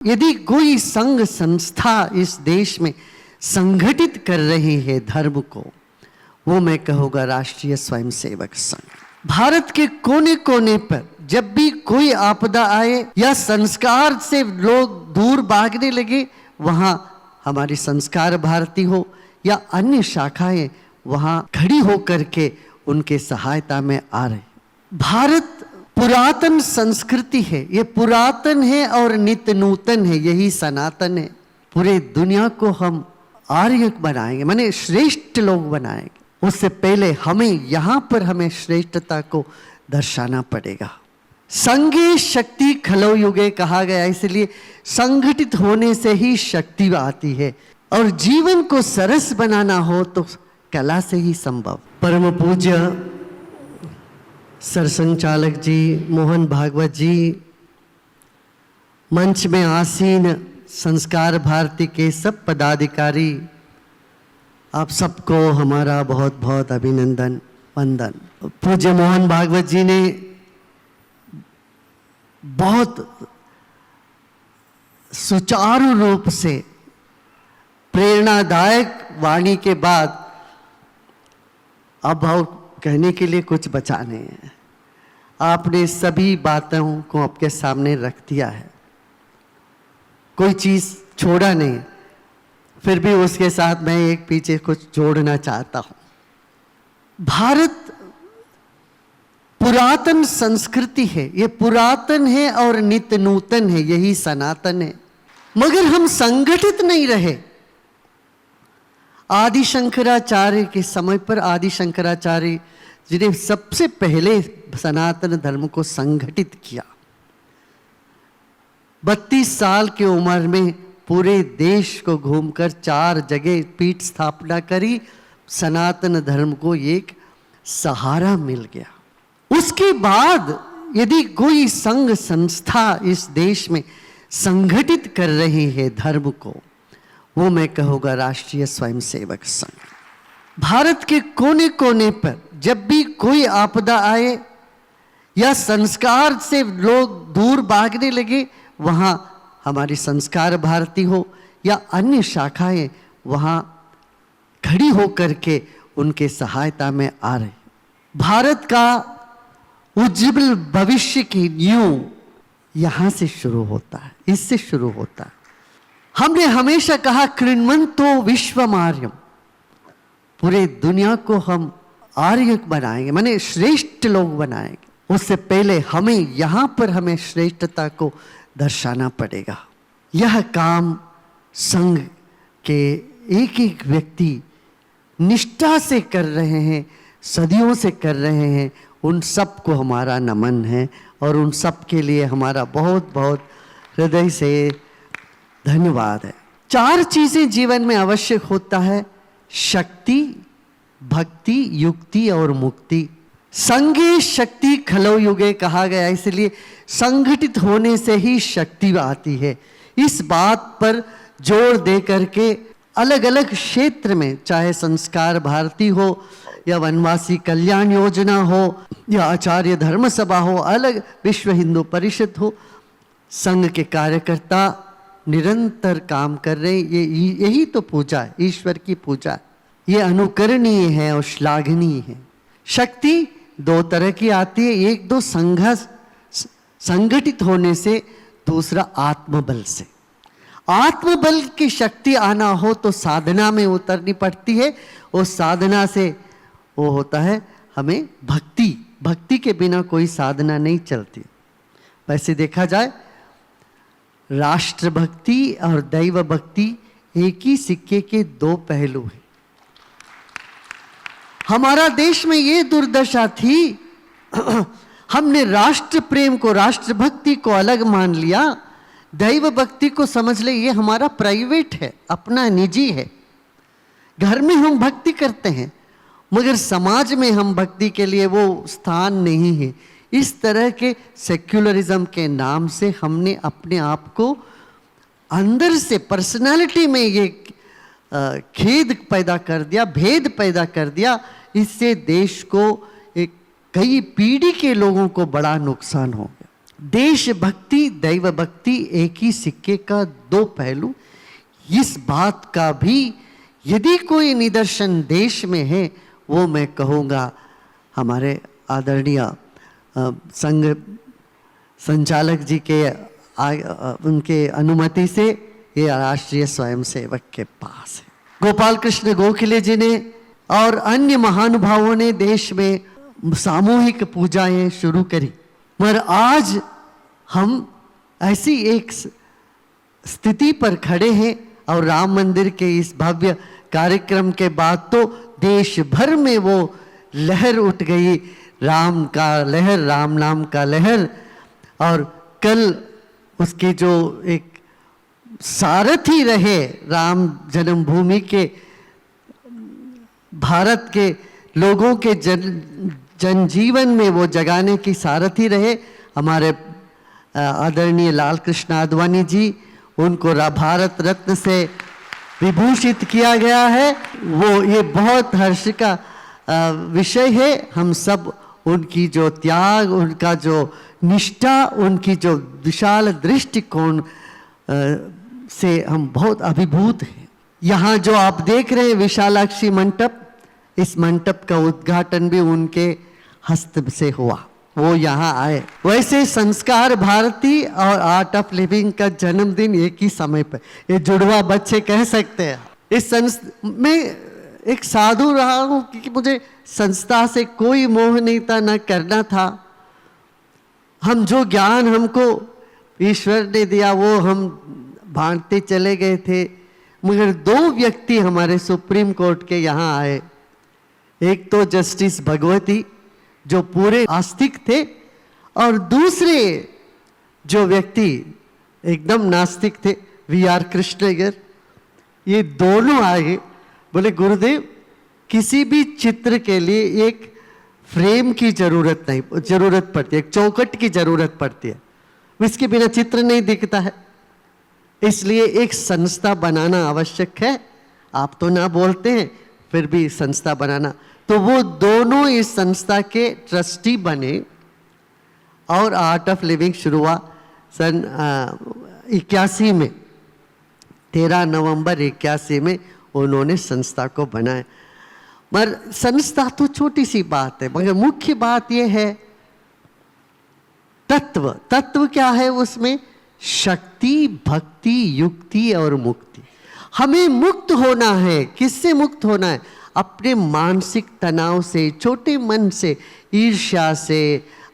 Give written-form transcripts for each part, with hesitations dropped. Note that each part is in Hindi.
यदि कोई संघ संस्था इस देश में संगठित कर रही है धर्म को, वो मैं कहूँगा राष्ट्रीय स्वयंसेवक संघ। भारत के कोने कोने पर जब भी कोई आपदा आए या संस्कार से लोग दूर भागने लगे, वहाँ हमारी संस्कार भारती हो या अन्य शाखाएं वहाँ खड़ी होकर के उनके सहायता में आ रहे। भारत पुरातन संस्कृति है, ये पुरातन है और नित्य नूतन है, यही सनातन है। पूरे दुनिया को हम आर्य बनाएंगे, माने श्रेष्ठ लोग बनाएंगे। उससे पहले हमें यहाँ पर हमें श्रेष्ठता को दर्शाना पड़ेगा। संघे शक्ति खलो युगे कहा गया, इसलिए संगठित होने से ही शक्ति आती है और जीवन को सरस बनाना हो तो कला से ही संभव। परम पूज्य सरसंघचालक जी मोहन भागवत जी, मंच में आसीन संस्कार भारती के सब पदाधिकारी, आप सबको हमारा बहुत बहुत अभिनंदन वंदन। पूज्य मोहन भागवत जी ने बहुत सुचारू रूप से प्रेरणादायक वाणी के बाद अब और कहने के लिए कुछ बचा नहीं है। आपने सभी बातों को आपके सामने रख दिया है, कोई चीज छोड़ा नहीं। फिर भी उसके साथ मैं एक पीछे कुछ जोड़ना चाहता हूं। भारत पुरातन संस्कृति है, ये पुरातन है और नित्य नूतन है, यही सनातन है। मगर हम संगठित नहीं रहे। आदि शंकराचार्य के समय पर आदि शंकराचार्य जिन्हें सबसे पहले सनातन धर्म को संगठित किया, 32 साल की उम्र में पूरे देश को घूमकर 4 जगह पीठ स्थापना करी, सनातन धर्म को एक सहारा मिल गया। उसके बाद यदि कोई संघ संस्था इस देश में संगठित कर रही है धर्म को, वो मैं कहूँगा राष्ट्रीय स्वयंसेवक संघ। भारत के कोने कोने पर जब भी कोई आपदा आए या संस्कार से लोग दूर भागने लगे, वहाँ हमारी संस्कार भारती हो या अन्य शाखाएं वहाँ खड़ी होकर के उनके सहायता में आ रहे। भारत का उज्जवल भविष्य की नींव यहाँ से शुरू होता है, इससे शुरू होता है। हमने हमेशा कहा कृण्वन्तो विश्वमार्यम, पूरे दुनिया को हम आर्य बनाएंगे, माने श्रेष्ठ लोग बनाएंगे। उससे पहले हमें यहाँ पर हमें श्रेष्ठता को दर्शाना पड़ेगा। यह काम संघ के एक एक व्यक्ति निष्ठा से कर रहे हैं, सदियों से कर रहे हैं। उन सबको हमारा नमन है और उन सब के लिए हमारा बहुत बहुत हृदय से धन्यवाद है। 4 चीजें जीवन में आवश्यक होता है: शक्ति, भक्ति, युक्ति और मुक्ति। संघे शक्ति खलो युगे कहा गया, इसलिए संगठित होने से ही शक्ति आती है। इस बात पर जोर दे करके अलग अलग क्षेत्र में, चाहे संस्कार भारती हो या वनवासी कल्याण योजना हो या आचार्य धर्म सभा हो, अलग विश्व हिंदू परिषद हो, संघ के कार्यकर्ता निरंतर काम कर रहे। यही तो पूजा है, ईश्वर की पूजा है। ये अनुकरणीय है और श्लाघनीय है। शक्ति 2 तरह की आती है, एक दो संगठित होने से, दूसरा आत्मबल से। आत्मबल की शक्ति आना हो तो साधना में उतरनी पड़ती है, और साधना से वो होता है हमें भक्ति। भक्ति के बिना कोई साधना नहीं चलती। वैसे देखा जाए, राष्ट्रभक्ति और दैव भक्ति एक ही सिक्के के 2 पहलू हैं। हमारा देश में ये दुर्दशा थी, हमने राष्ट्र प्रेम को, राष्ट्रभक्ति को अलग मान लिया, दैव भक्ति को समझ ले ये हमारा प्राइवेट है, अपना निजी है। घर में हम भक्ति करते हैं मगर समाज में हम भक्ति के लिए वो स्थान नहीं है। इस तरह के सेक्युलरिज्म के नाम से हमने अपने आप को अंदर से पर्सनालिटी में ये खेद पैदा कर दिया, भेद पैदा कर दिया। इससे देश को एक कई पीढ़ी के लोगों को बड़ा नुकसान हो गया। देशभक्ति दैव भक्ति एक ही सिक्के का दो पहलू, इस बात का भी यदि कोई निदर्शन देश में है, वो मैं कहूँगा हमारे आदरणीय संघ संचालक जी के उनके अनुमति से ये राष्ट्रीय स्वयंसेवक के पास है। गोपाल कृष्ण गोखले जी ने और अन्य महानुभावों ने देश में सामूहिक पूजाएं शुरू करी, मगर आज हम ऐसी एक स्थिति पर खड़े हैं और राम मंदिर के इस भव्य कार्यक्रम के बाद तो देश भर में वो लहर उठ गई, राम का लहर, राम नाम का लहर। और कल उसके जो एक सारथी रहे राम जन्मभूमि के, भारत के लोगों के जनजीवन में वो जगाने की सारथी रहे हमारे आदरणीय लाल कृष्ण आडवाणी जी, उनको भारत रत्न से विभूषित किया गया है। वो ये बहुत हर्ष का विषय है। हम सब उनकी जो त्याग, उनका जो निष्ठा, उनकी जो विशाल दृष्टिकोण से हम बहुत अभिभूत हैं। यहाँ जो आप देख रहे हैं विशालाक्षी मंडप, इस मंडप का उद्घाटन भी उनके हस्त से हुआ, वो यहाँ आए। वैसे संस्कार भारती और आर्ट ऑफ लिविंग का जन्मदिन एक ही समय पर, ये जुड़वा बच्चे कह सकते हैं। इस मैं एक साधु रहा हूँ क्योंकि मुझे संस्था से कोई मोह नहीं था, न करना था। हम जो ज्ञान हमको ईश्वर ने दिया वो हम बांटते चले गए थे, मगर दो व्यक्ति हमारे सुप्रीम कोर्ट के यहाँ आए। एक तो जस्टिस भगवती जो पूरे आस्तिक थे, और दूसरे जो व्यक्ति एकदम नास्तिक थे, वी.आर. कृष्णय्यर। ये दोनों आए, बोले गुरुदेव किसी भी चित्र के लिए एक फ्रेम की जरूरत नहीं, जरूरत पड़ती है, एक चौखट की जरूरत पड़ती है, इसके बिना चित्र नहीं दिखता है, इसलिए एक संस्था बनाना आवश्यक है। आप तो ना बोलते हैं, फिर भी संस्था बनाना। तो वो दोनों इस संस्था के ट्रस्टी बने और आर्ट ऑफ लिविंग शुरू हुआ सन 81 में, 13 नवंबर 81 में उन्होंने संस्था को बनाया। मगर संस्था तो छोटी सी बात है, मगर मुख्य बात यह है तत्व। तत्व क्या है उसमें? शक्ति, भक्ति, युक्ति और मुक्ति। हमें मुक्त होना है। किससे मुक्त होना है? अपने मानसिक तनाव से, छोटे मन से, ईर्ष्या से,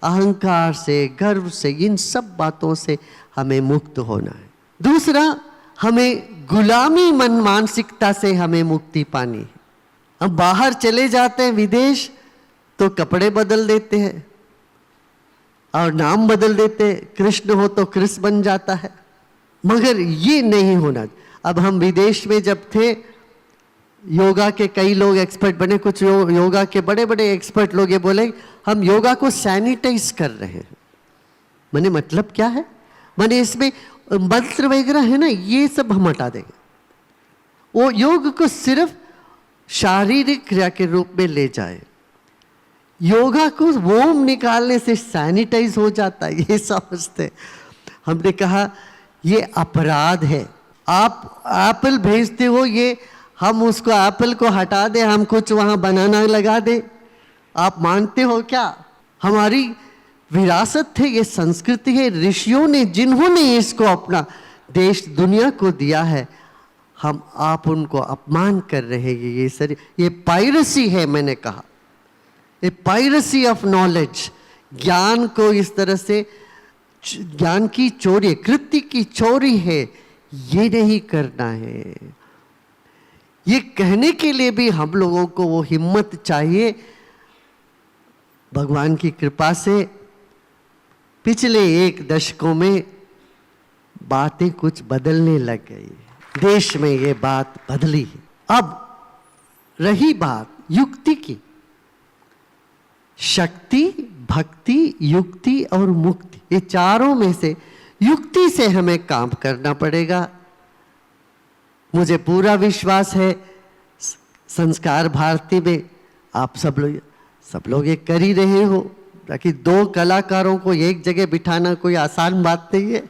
अहंकार से, गर्व से, इन सब बातों से हमें मुक्त होना है। दूसरा, हमें गुलामी मन मानसिकता से हमें मुक्ति पानी है। हम बाहर चले जाते हैं विदेश तो कपड़े बदल देते हैं और नाम बदल देते हैं, कृष्ण हो तो कृष्ण बन जाता है, मगर ये नहीं होना। अब हम विदेश में जब थे, योगा के कई लोग एक्सपर्ट बने, कुछ योगा के बड़े बड़े एक्सपर्ट लोग ये बोले हम योगा को सैनिटाइज कर रहे हैं। मैंने मतलब क्या है? मैंने इसमें मंत्र वगैरह है ना, ये सब हम हटा देंगे। वो योग को सिर्फ शारीरिक क्रिया के रूप में ले जाए। योगा को वोम निकालने से सैनिटाइज हो जाता है, ये समझते। हमने कहा ये अपराध है। आप एप्पल भेजते हो, ये हम उसको एप्पल को हटा दे, हम कुछ वहाँ बनाना लगा दे, आप मानते हो क्या? हमारी विरासत है, ये संस्कृति है, ऋषियों ने जिन्होंने इसको अपना देश दुनिया को दिया है, हम आप उनको अपमान कर रहे हैं। ये सर ये पायरेसी है। मैंने कहा ये पायरेसी ऑफ नॉलेज, ज्ञान को इस तरह से, ज्ञान की चोरी, कृति की चोरी है, ये नहीं करना है। ये कहने के लिए भी हम लोगों को वो हिम्मत चाहिए। भगवान की कृपा से पिछले 1 दशकों में बातें कुछ बदलने लग गई, देश में ये बात बदली है। अब रही बात युक्ति की, शक्ति, भक्ति, युक्ति और मुक्ति, ये चारों में से युक्ति से हमें काम करना पड़ेगा। मुझे पूरा विश्वास है संस्कार भारती में आप सब लोग ये कर ही रहे हो, ताकि दो कलाकारों को एक जगह बिठाना कोई आसान बात नहीं है।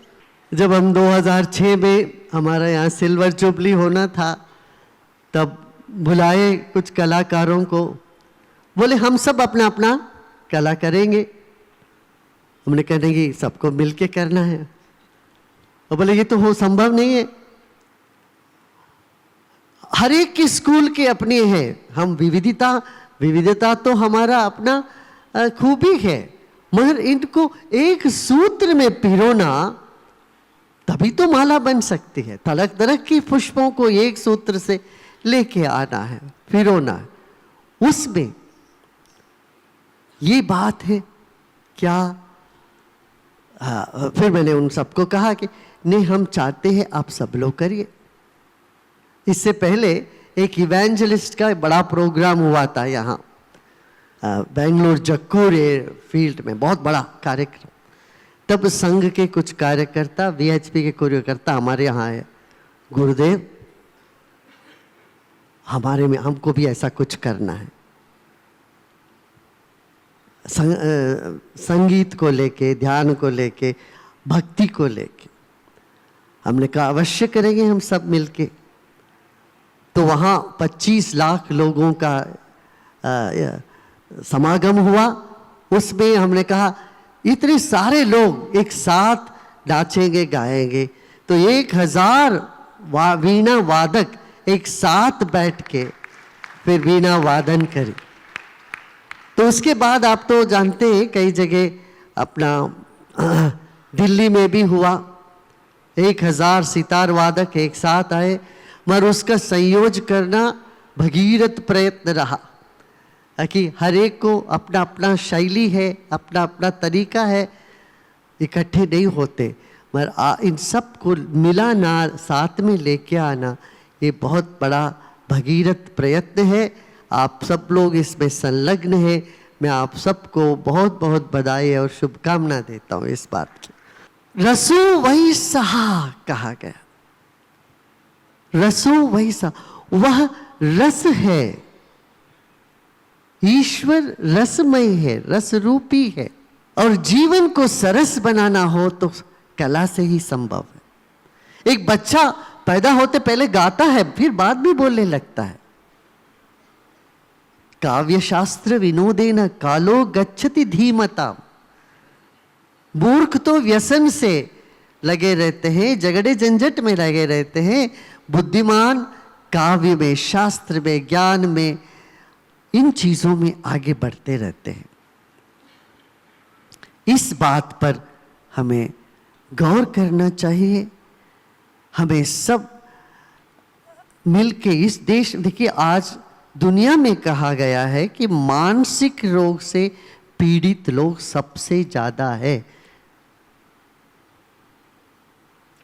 जब हम 2006 में हमारा यहाँ सिल्वर जुबली होना था, तब बुलाए कुछ कलाकारों को, बोले हम सब अपना अपना कला करेंगे। हमने कहने की सबको मिलके करना है, और बोले ये तो हो संभव नहीं है, हर एक की स्कूल के अपने हैं, हम विविधता तो हमारा अपना खूबी है, मगर इनको एक सूत्र में पिरोना तभी तो माला बन सकती है। तरह तरह की पुष्पों को एक सूत्र से लेके आना है, पिरोना है। उसमें ये बात है क्या? फिर मैंने उन सबको कहा कि नहीं, हम चाहते हैं आप सब लोग करिए। इससे पहले एक इवेंजलिस्ट का बड़ा प्रोग्राम हुआ था यहाँ बेंगलोर जक्कूर फील्ड में, बहुत बड़ा कार्यक्रम। तब संघ के कुछ कार्यकर्ता, वीएचपी के कार्यकर्ता हमारे यहाँ आए, गुरुदेव हमारे में हमको भी ऐसा कुछ करना है, संगीत को लेके, ध्यान को लेके, भक्ति को लेके। हमने कहा अवश्य करेंगे हम सब मिलके। तो वहाँ 25 लाख लोगों का समागम हुआ। उसमें हमने कहा इतने सारे लोग एक साथ नाचेंगे गाएंगे, तो 1000 वीणा वादक एक साथ बैठ के फिर वीणा वादन करें। तो उसके बाद आप तो जानते हैं कई जगह अपना दिल्ली में भी हुआ, 1000 सितार वादक एक साथ आए, मगर उसका संयोज करना भगीरथ प्रयत्न रहा कि हर एक को अपना अपना शैली है, अपना अपना तरीका है, इकट्ठे नहीं होते, मगर इन सब को मिलाना, साथ में लेके आना, ये बहुत बड़ा भगीरथ प्रयत्न है। आप सब लोग इसमें संलग्न हैं। मैं आप सबको बहुत बहुत बधाई और शुभकामना देता हूँ इस बात की। रसो वही सहा कहा गया, रसो वही सा, वह रस है, ईश्वर रसमय है, रस रूपी है, और जीवन को सरस बनाना हो तो कला से ही संभव है। एक बच्चा पैदा होते पहले गाता है, फिर बाद में बोलने लगता है। काव्य शास्त्र विनोदेन कालो गच्छति धीमता। मूर्ख तो व्यसन से लगे रहते हैं, झगड़े झंझट में लगे रहते हैं, बुद्धिमान काव्य में, शास्त्र में, ज्ञान में, इन चीजों में आगे बढ़ते रहते हैं। इस बात पर हमें गौर करना चाहिए। हमें सब मिलके इस देश, देखिए आज दुनिया में कहा गया है कि मानसिक रोग से पीड़ित लोग सबसे ज्यादा है।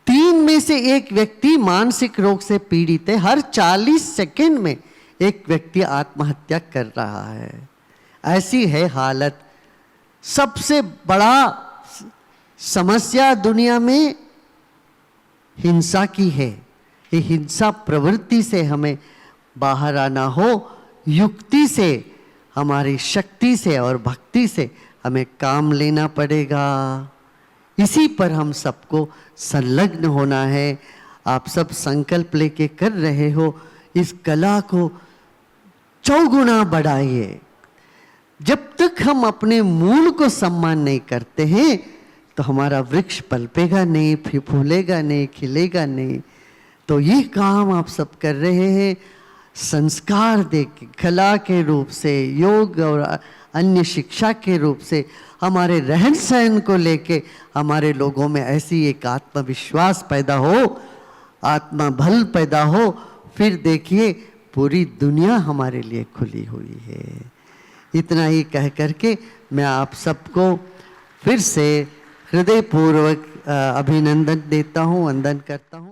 3 में से 1 व्यक्ति मानसिक रोग से पीड़ित है। हर 40 सेकंड में एक व्यक्ति आत्महत्या कर रहा है। ऐसी है हालत। सबसे बड़ा समस्या दुनिया में हिंसा की है। ये हिंसा प्रवृत्ति से हमें बाहर आना हो, युक्ति से, हमारी शक्ति से और भक्ति से हमें काम लेना पड़ेगा। इसी पर हम सबको संलग्न होना है। आप सब संकल्प लेके कर रहे हो, इस कला को चौगुना बढ़ाइए। जब तक हम अपने मूल को सम्मान नहीं करते हैं तो हमारा वृक्ष पलपेगा नहीं, फूलेगा नहीं, खिलेगा नहीं। तो ये काम आप सब कर रहे हैं, संस्कार दे के, कला के रूप से, योग और अन्य शिक्षा के रूप से, हमारे रहन सहन को लेके हमारे लोगों में ऐसी एक आत्मविश्वास पैदा हो, आत्मा बल पैदा हो। फिर देखिए पूरी दुनिया हमारे लिए खुली हुई है। इतना ही कह करके मैं आप सबको फिर से हृदयपूर्वक अभिनंदन देता हूँ, वंदन करता हूँ।